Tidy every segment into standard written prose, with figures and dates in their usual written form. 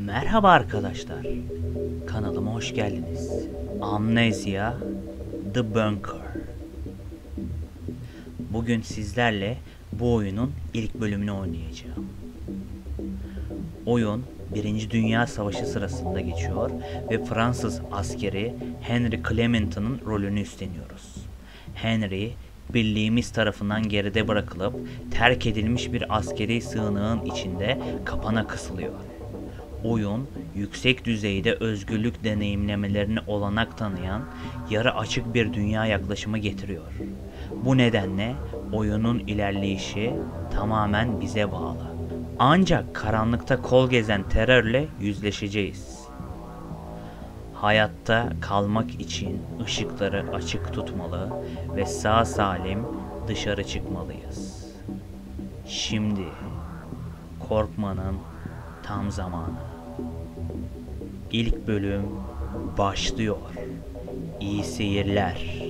Merhaba arkadaşlar. Kanalıma hoş geldiniz. Amnesia The Bunker. Bugün sizlerle bu oyunun ilk bölümünü oynayacağım. Oyun 1. Dünya Savaşı sırasında geçiyor ve Fransız askeri Henry Clement'ın rolünü üstleniyoruz. Henry, birliğimiz tarafından geride bırakılıp terk edilmiş bir askeri sığınağın içinde kapana kısılıyor. Oyun, yüksek düzeyde özgürlük deneyimlemelerine olanak tanıyan, yarı açık bir dünya yaklaşımı getiriyor. Bu nedenle oyunun ilerleyişi tamamen bize bağlı. Ancak karanlıkta kol gezen terörle yüzleşeceğiz. Hayatta kalmak için ışıkları açık tutmalı ve sağ salim dışarı çıkmalıyız. Şimdi korkmanın tam zamanı. İlk bölüm başlıyor. İyi seyirler.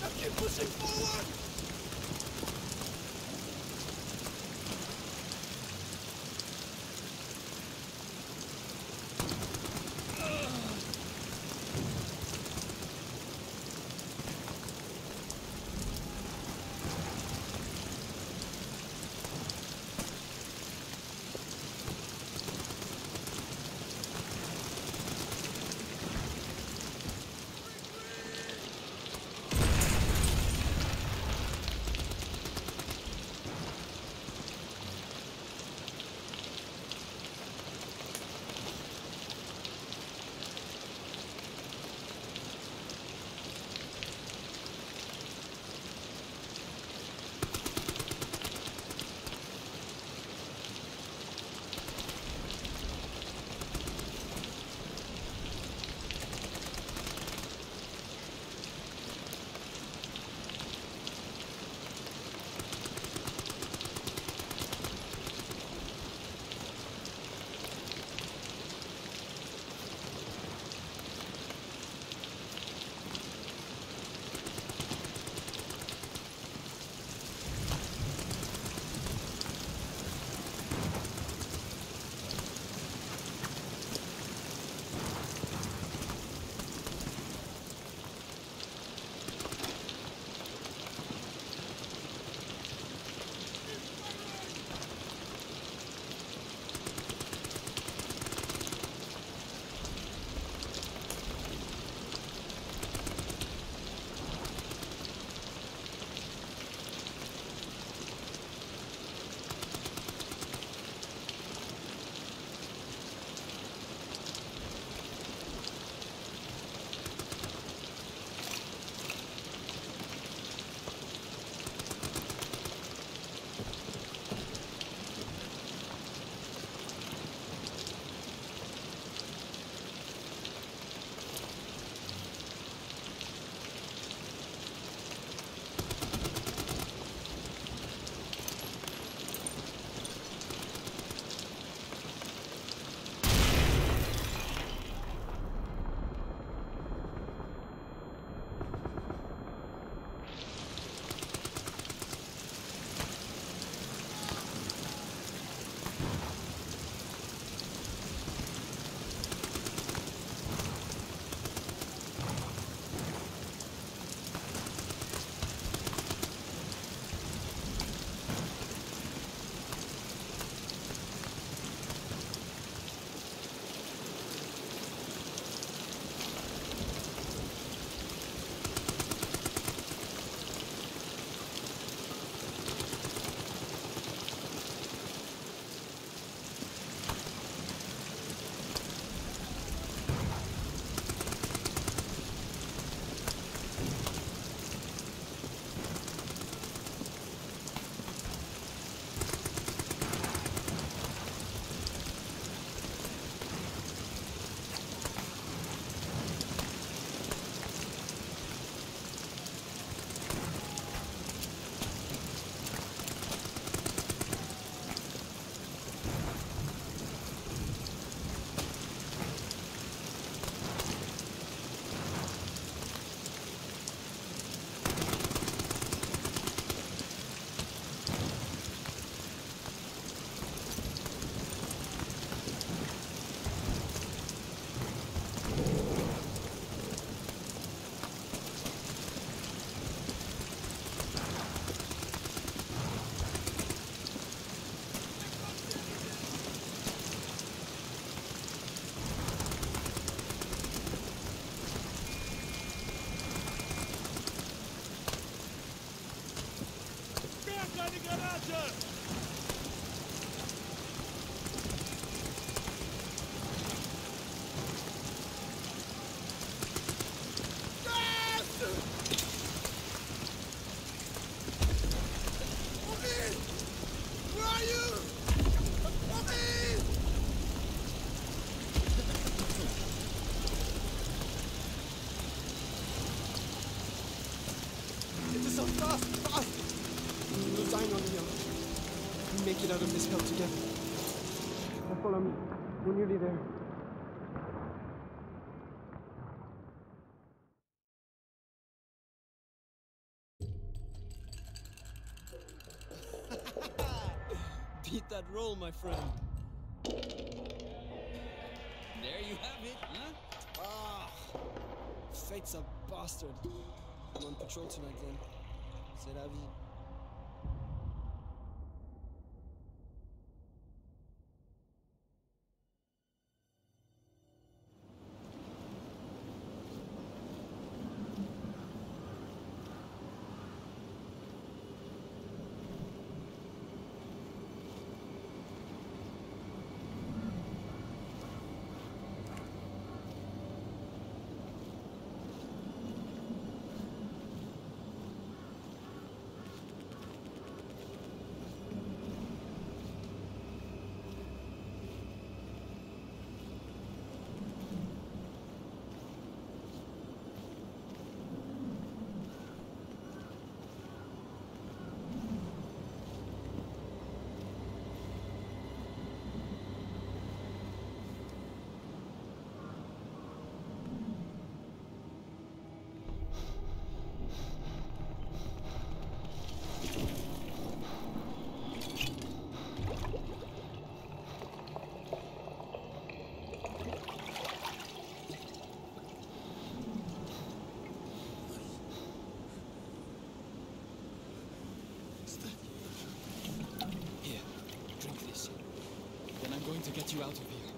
Now keep pushing forward! Make it out of this hell together. Now follow me. We're nearly there. that role, my friend. There you have it, huh? Ah, fate's a bastard. I'm on patrol tonight then. C'est la vie. Here, drink this. Then I'm going to get you out of here.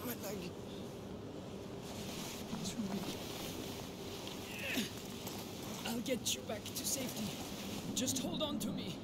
My leg. Too weak. I'll get you back to safety. Just hold on to me.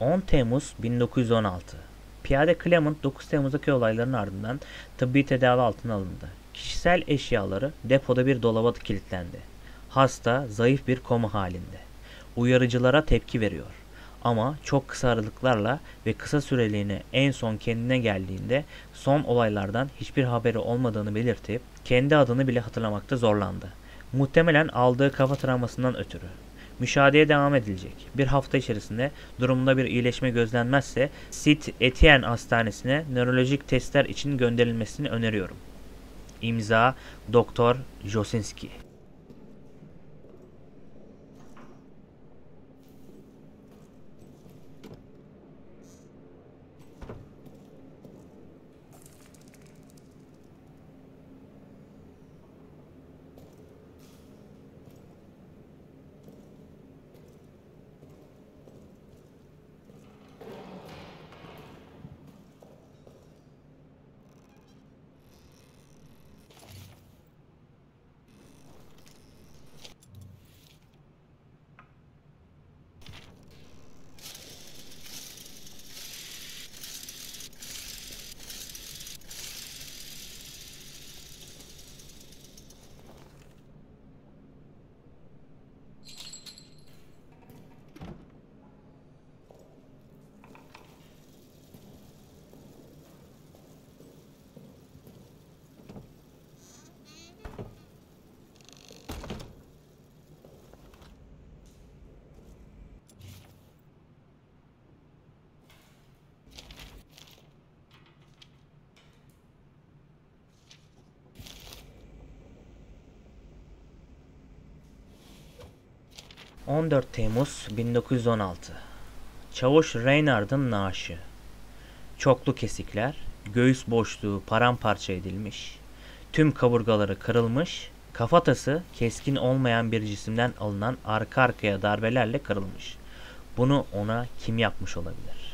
...10 Temmuz 1916. Piyade Clement 9 Temmuz'daki olayların ardından tıbbi tedavi altına alındı. Kişisel eşyaları depoda bir dolaba kilitlendi. Hasta zayıf bir koma halinde. Uyarıcılara tepki veriyor. Ama çok kısa aralıklarla ve kısa süreliğine en son kendine geldiğinde son olaylardan hiçbir haberi olmadığını belirtip kendi adını bile hatırlamakta zorlandı. Muhtemelen aldığı kafa travmasından ötürü. Müşahedeye devam edilecek. Bir hafta içerisinde durumunda bir iyileşme gözlenmezse St. Etienne Hastanesi'ne nörolojik testler için gönderilmesini öneriyorum. İmza Doktor Josinski. 14 Temmuz 1916. Çavuş Reynard'ın naaşı. Çoklu kesikler, göğüs boşluğu paramparça edilmiş, tüm kaburgaları kırılmış, kafatası keskin olmayan bir cisimden alınan arka arkaya darbelerle kırılmış. Bunu ona kim yapmış olabilir?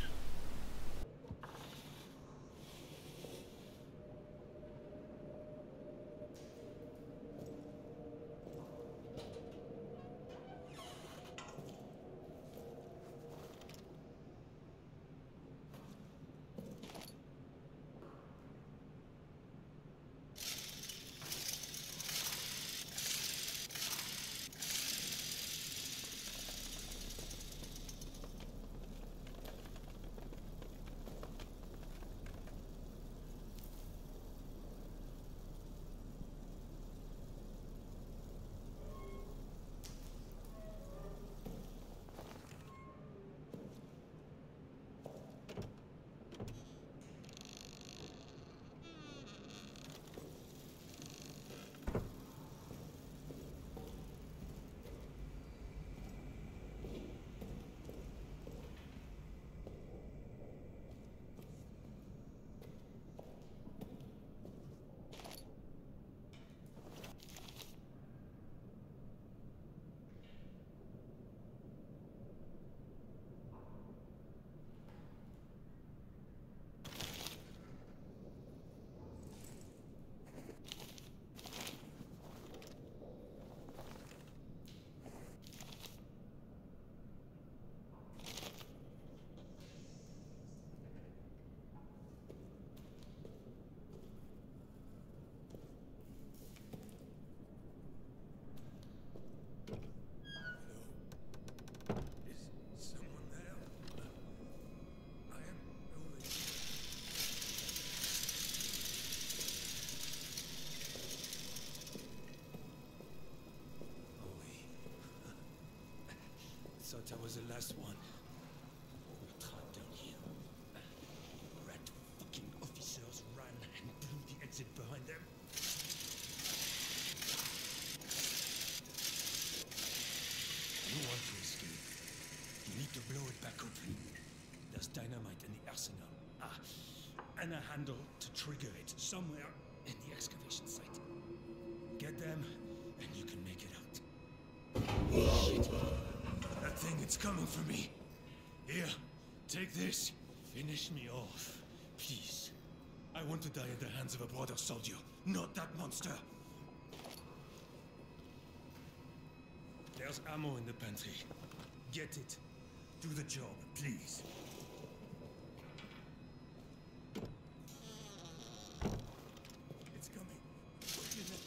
Thought I was the last one. We trapped down here. Rat fucking officers ran and blew the exit behind them. You want to escape? You need to blow it back open. There's dynamite in the arsenal. And a handle to trigger it somewhere in the excavation site. Get them, and you can make it out. Shit. That thing, it's coming for me. Here, take this. Finish me off, please. I want to die at the hands of a brother soldier, not that monster. There's ammo in the pantry. Get it. Do the job, please. It's coming. Put it in.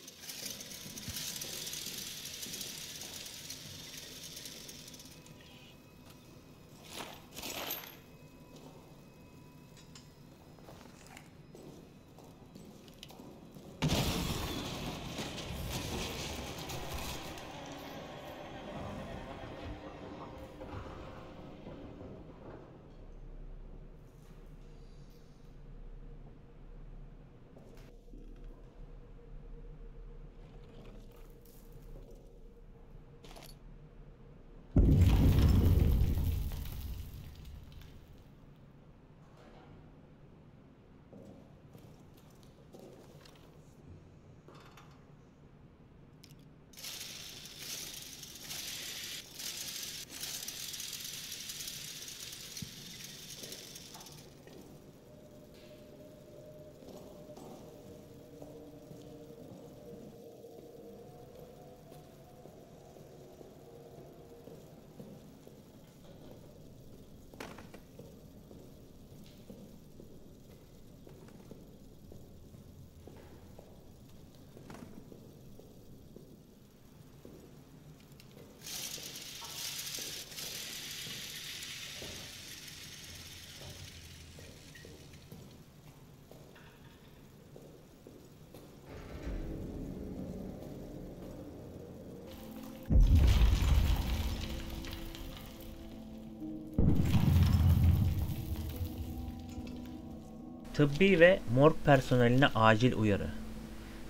Tıbbi ve morg personeline acil uyarı.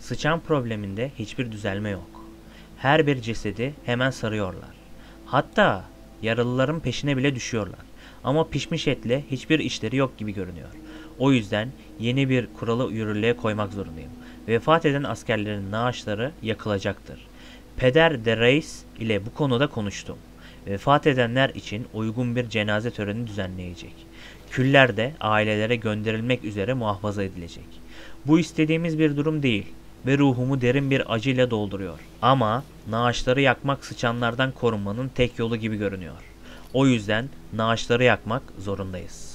Sıçan probleminde hiçbir düzelme yok. Her bir cesedi hemen sarıyorlar. Hatta yaralıların peşine bile düşüyorlar. Ama pişmiş etle hiçbir işleri yok gibi görünüyor. O yüzden yeni bir kuralı yürürlüğe koymak zorundayım. Vefat eden askerlerin naaşları yakılacaktır. Peder de Reis ile bu konuda konuştum. Vefat edenler için uygun bir cenaze töreni düzenleyecek. Küller de ailelere gönderilmek üzere muhafaza edilecek. Bu istediğimiz bir durum değil ve ruhumu derin bir acıyla dolduruyor. Ama naaşları yakmak sıçanlardan korunmanın tek yolu gibi görünüyor. O yüzden naaşları yakmak zorundayız.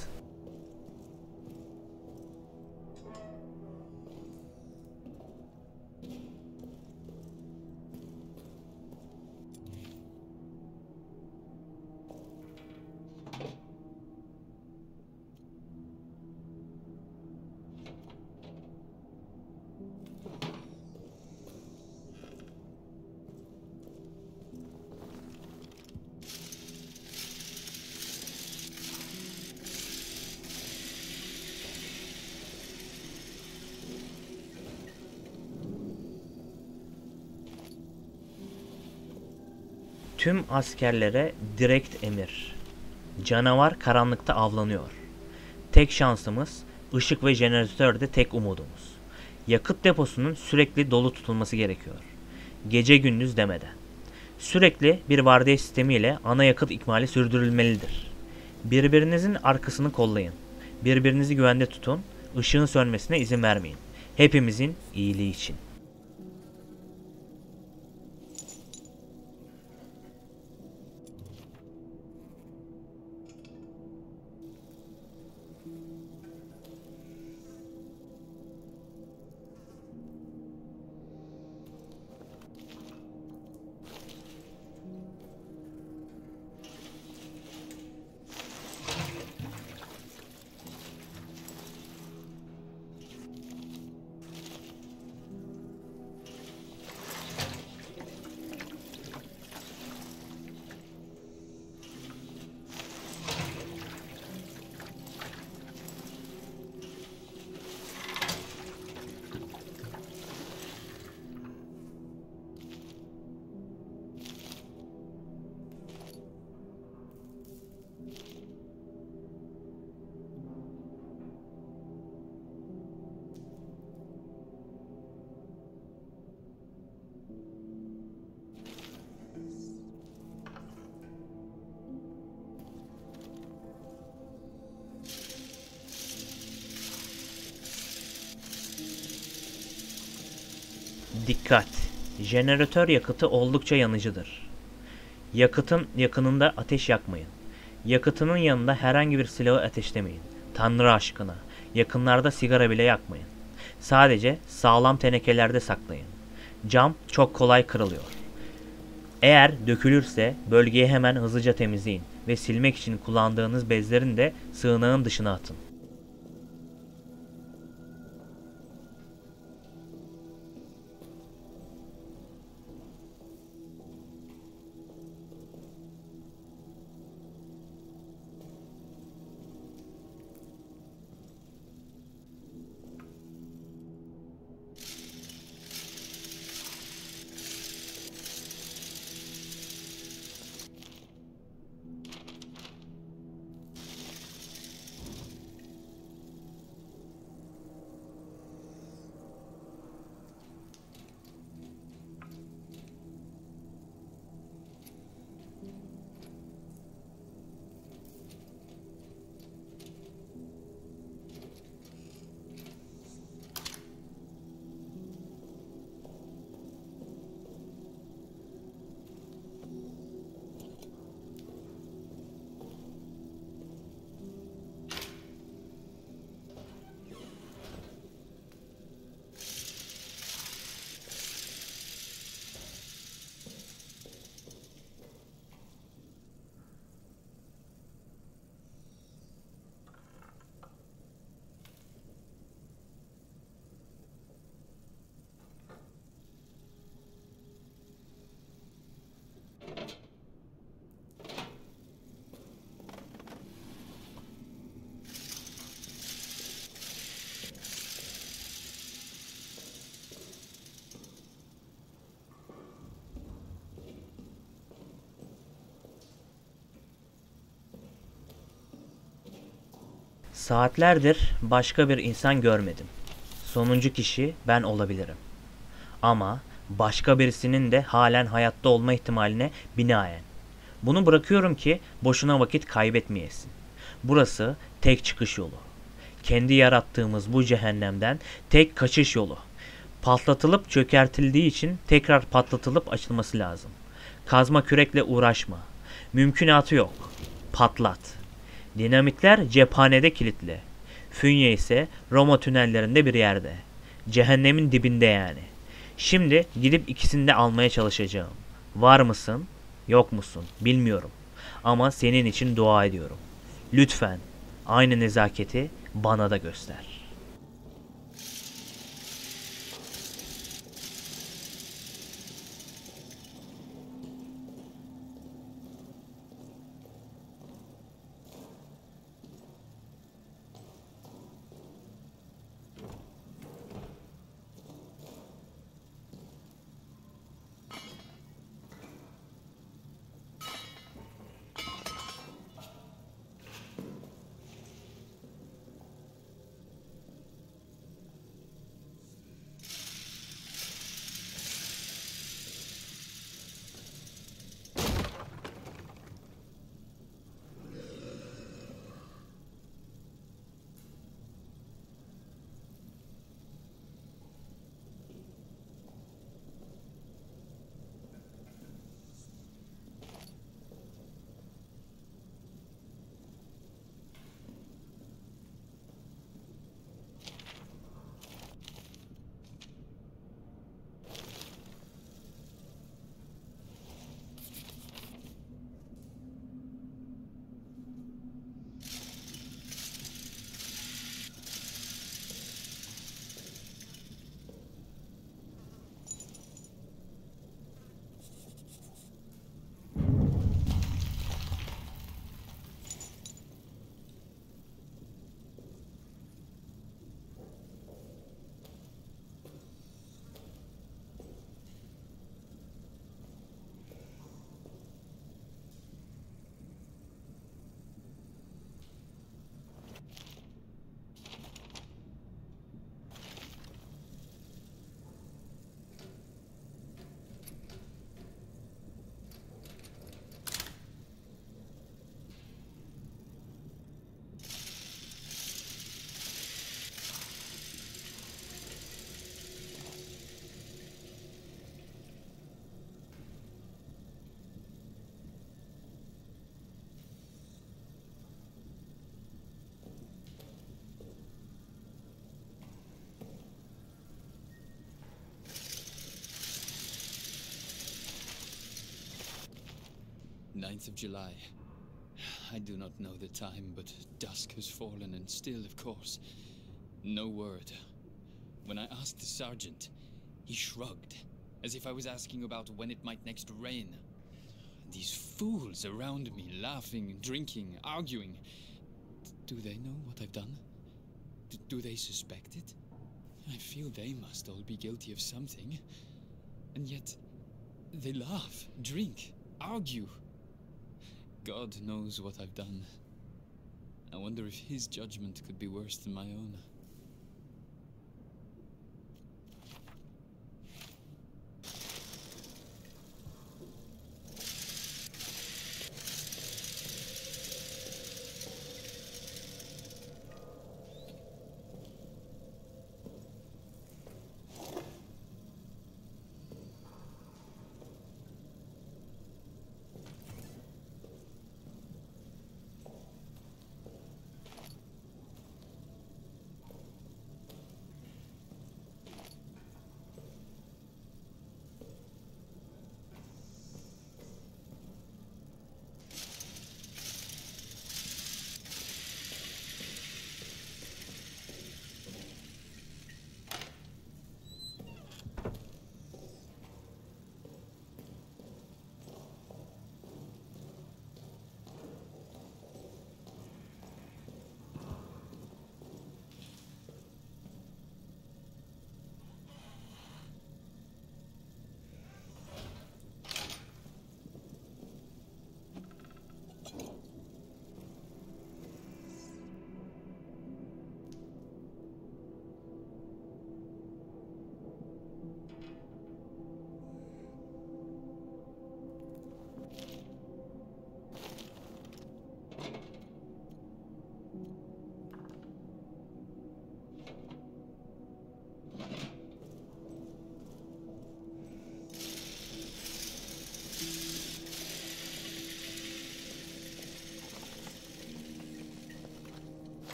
Tüm askerlere direkt emir. Canavar karanlıkta avlanıyor. Tek şansımız ışık ve jeneratör de tek umudumuz. Yakıt deposunun sürekli dolu tutulması gerekiyor. Gece gündüz demeden. Sürekli bir vardiya sistemiyle ana yakıt ikmali sürdürülmelidir. Birbirinizin arkasını kollayın. Birbirinizi güvende tutun. Işığın sönmesine izin vermeyin. Hepimizin iyiliği için. Dikkat! Jeneratör yakıtı oldukça yanıcıdır. Yakıtın yakınında ateş yakmayın. Yakıtının yanında herhangi bir silahı ateşlemeyin. Tanrı aşkına, yakınlarda sigara bile yakmayın. Sadece sağlam tenekelerde saklayın. Cam çok kolay kırılıyor. Eğer dökülürse bölgeyi hemen hızlıca temizleyin ve silmek için kullandığınız bezlerin de sığınağın dışına atın. Saatlerdir başka bir insan görmedim. Sonuncu kişi ben olabilirim. Ama başka birisinin de halen hayatta olma ihtimaline binaen. Bunu bırakıyorum ki boşuna vakit kaybetmeyesin. Burası tek çıkış yolu. Kendi yarattığımız bu cehennemden tek kaçış yolu. Patlatılıp çökertildiği için tekrar patlatılıp açılması lazım. Kazma kürekle uğraşma. Mümkünatı yok. Patlat. Dinamitler cephanede kilitli. Fünye ise Roma tünellerinde bir yerde. Cehennemin dibinde yani. Şimdi gidip ikisini de almaya çalışacağım. Var mısın? Yok musun? Bilmiyorum. Ama senin için dua ediyorum. Lütfen aynı nezaketi bana da göster. Ninth of July. I do not know the time, but dusk has fallen, and still, of course, no word. When I asked the sergeant, he shrugged, as if I was asking about when it might next rain. These fools around me, laughing, drinking, arguing. Do they know what I've done? Do they suspect it? I feel they must all be guilty of something. And yet, they laugh, drink, argue. God knows what I've done. I wonder if his judgment could be worse than my own.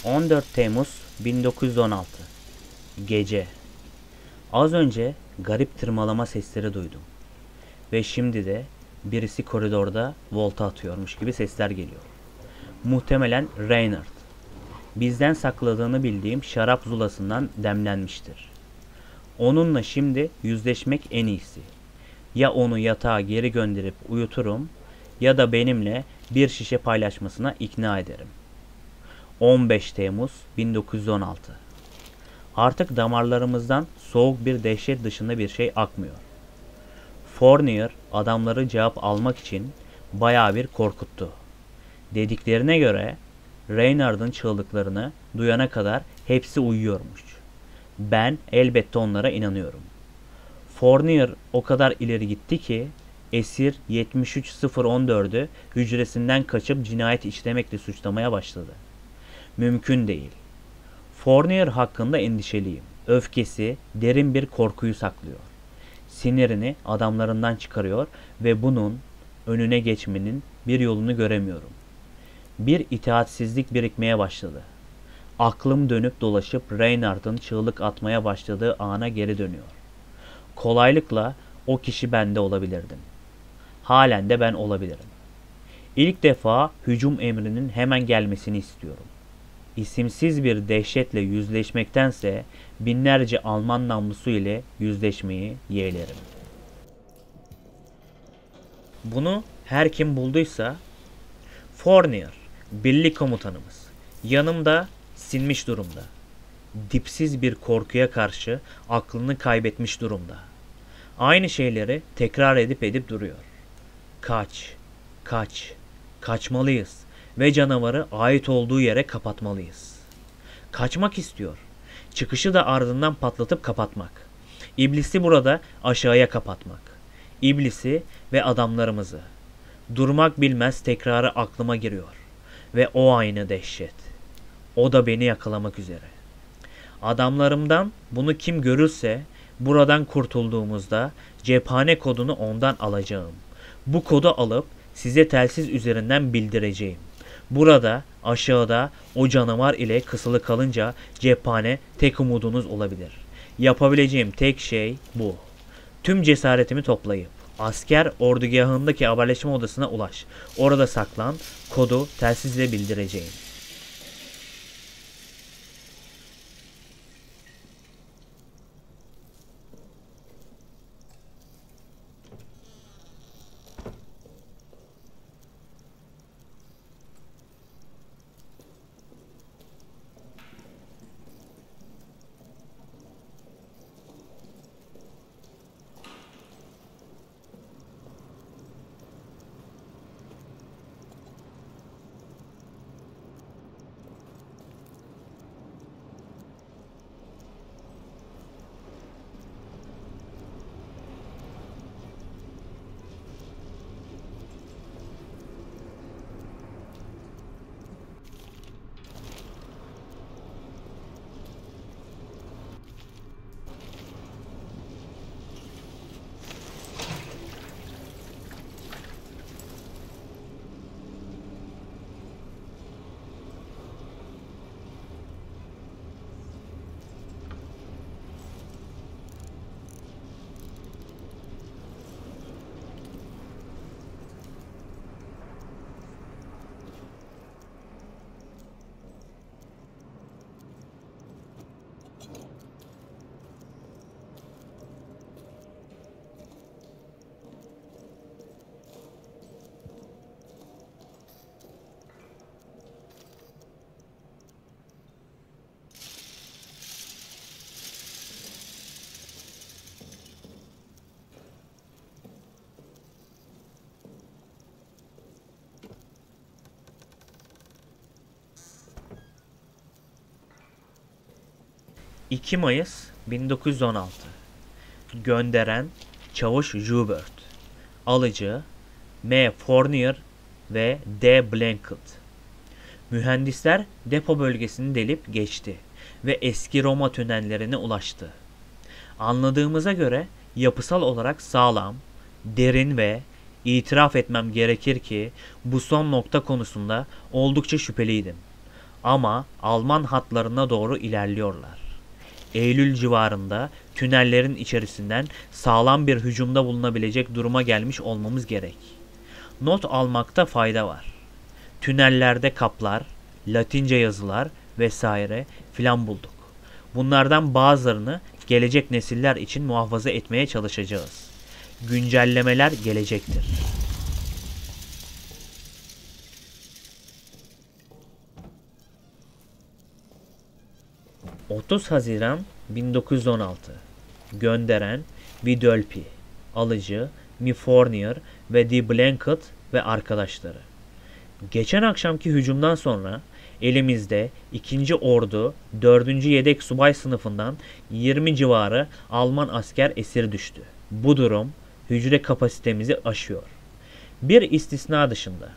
14 Temmuz 1916 Gece. Az önce garip tırmalama sesleri duydum. Ve şimdi de birisi koridorda volta atıyormuş gibi sesler geliyor. Muhtemelen Reynard. Bizden sakladığını bildiğim şarap zulasından demlenmiştir. Onunla şimdi yüzleşmek en iyisi. Ya onu yatağa geri gönderip uyuturum ya da benimle bir şişe paylaşmasına ikna ederim. 15 Temmuz 1916 Artık damarlarımızdan soğuk bir dehşet dışında bir şey akmıyor. Fournier adamları cevap almak için bayağı bir korkuttu. Dediklerine göre Reynard'ın çığlıklarını duyana kadar hepsi uyuyormuş. Ben elbette onlara inanıyorum. Fournier o kadar ileri gitti ki esir 73014'ü hücresinden kaçıp cinayet işlemekle suçlamaya başladı. Mümkün değil. Fournier hakkında endişeliyim. Öfkesi derin bir korkuyu saklıyor. Sinirini adamlarından çıkarıyor ve bunun önüne geçmenin bir yolunu göremiyorum. Bir itaatsizlik birikmeye başladı. Aklım dönüp dolaşıp Reynard'ın çığlık atmaya başladığı ana geri dönüyor. Kolaylıkla o kişi bende olabilirdim. Halen de ben olabilirim. İlk defa hücum emrinin hemen gelmesini istiyorum. İsimsiz bir dehşetle yüzleşmektense binlerce Alman namlusu ile yüzleşmeyi yeğlerim. Bunu her kim bulduysa Fournier, birlik komutanımız, yanımda sinmiş durumda. Dipsiz bir korkuya karşı aklını kaybetmiş durumda. Aynı şeyleri tekrar edip duruyor. Kaç, kaç, kaçmalıyız ve canavarı ait olduğu yere kapatmalıyız. Kaçmak istiyor. Çıkışı da ardından patlatıp kapatmak. İblisi burada aşağıya kapatmak. İblisi ve adamlarımızı. Durmak bilmez tekrarı aklıma giriyor. Ve o aynı dehşet. O da beni yakalamak üzere. Adamlarımdan bunu kim görürse buradan kurtulduğumuzda cephane kodunu ondan alacağım. Bu kodu alıp size telsiz üzerinden bildireceğim. Burada aşağıda o canavar ile kısılı kalınca cephane tek umudunuz olabilir. Yapabileceğim tek şey bu. Tüm cesaretimi toplayıp asker ordugahındaki haberleşme odasına ulaş. Orada saklan, kodu telsizle bildireceğim. ...2 Mayıs 1916 Gönderen Çavuş Joubert, alıcı M. Fournier ve D. Blanket. Mühendisler depo bölgesini delip geçti ve eski Roma tünellerine ulaştı. Anladığımıza göre yapısal olarak sağlam, derin ve itiraf etmem gerekir ki bu son nokta konusunda oldukça şüpheliydim. ama Alman hatlarına doğru ilerliyorlar. Eylül civarında tünellerin içerisinden sağlam bir hücumda bulunabilecek duruma gelmiş olmamız gerek. Not almakta fayda var. Tünellerde kaplar, Latince yazılar vesaire filan bulduk. Bunlardan bazılarını gelecek nesiller için muhafaza etmeye çalışacağız. Güncellemeler gelecektir. ...30 Haziran 1916. Gönderen Vidölpi, alıcı Mi Fournier ve Die Blanket ve arkadaşları. Geçen akşamki hücumdan sonra elimizde 2. Ordu 4. Yedek Subay sınıfından 20 civarı Alman asker esir düştü. Bu durum hücre kapasitemizi aşıyor. Bir istisna dışında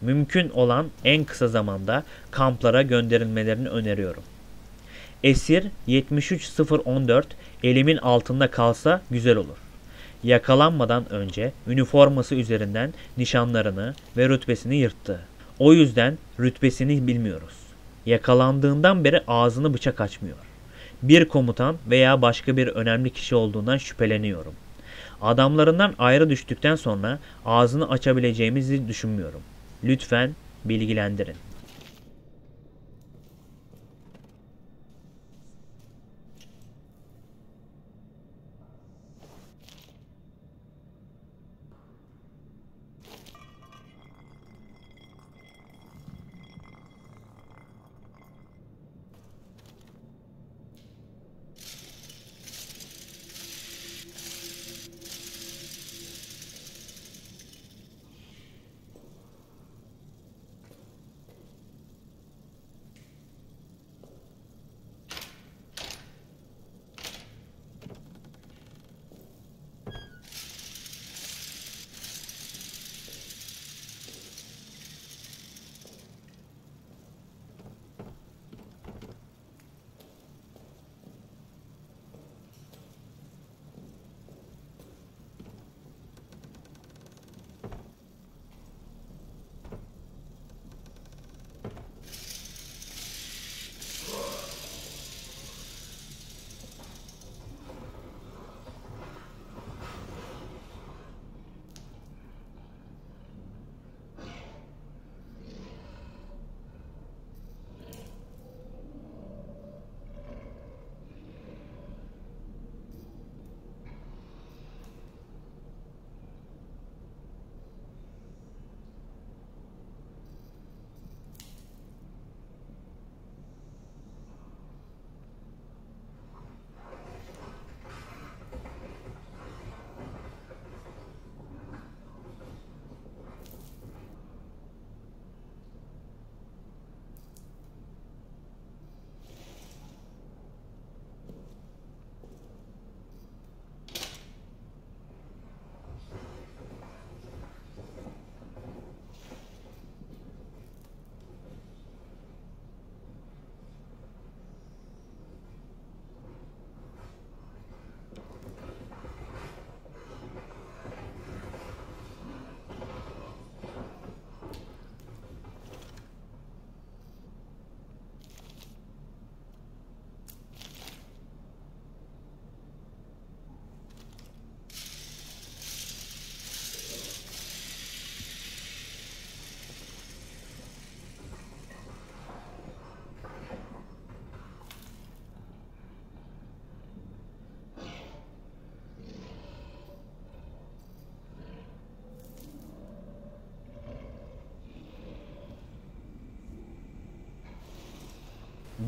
mümkün olan en kısa zamanda kamplara gönderilmelerini öneriyorum. Esir 73014 elimin altında kalsa güzel olur. Yakalanmadan önce üniforması üzerinden nişanlarını ve rütbesini yırttı. O yüzden rütbesini bilmiyoruz. Yakalandığından beri ağzını bıçak açmıyor. Bir komutan veya başka bir önemli kişi olduğundan şüpheleniyorum. Adamlarından ayrı düştükten sonra ağzını açabileceğimizi düşünmüyorum. Lütfen bilgilendirin.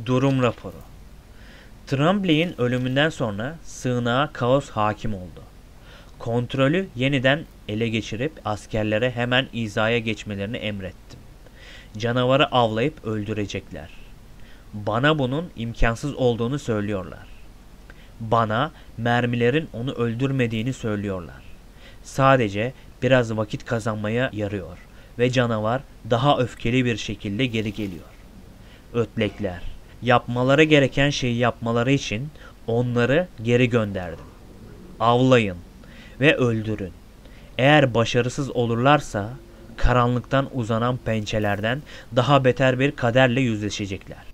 Durum raporu. Tremblay'in ölümünden sonra sığınağa kaos hakim oldu. Kontrolü yeniden ele geçirip askerlere hemen izaya geçmelerini emrettim. Canavarı avlayıp öldürecekler. Bana bunun imkansız olduğunu söylüyorlar. Bana mermilerin onu öldürmediğini söylüyorlar. Sadece biraz vakit kazanmaya yarıyor ve canavar daha öfkeli bir şekilde geri geliyor. Ötlekler. Yapmaları gereken şeyi yapmaları için onları geri gönderdim. Avlayın ve öldürün. Eğer başarısız olurlarsa karanlıktan uzanan pençelerden daha beter bir kaderle yüzleşecekler.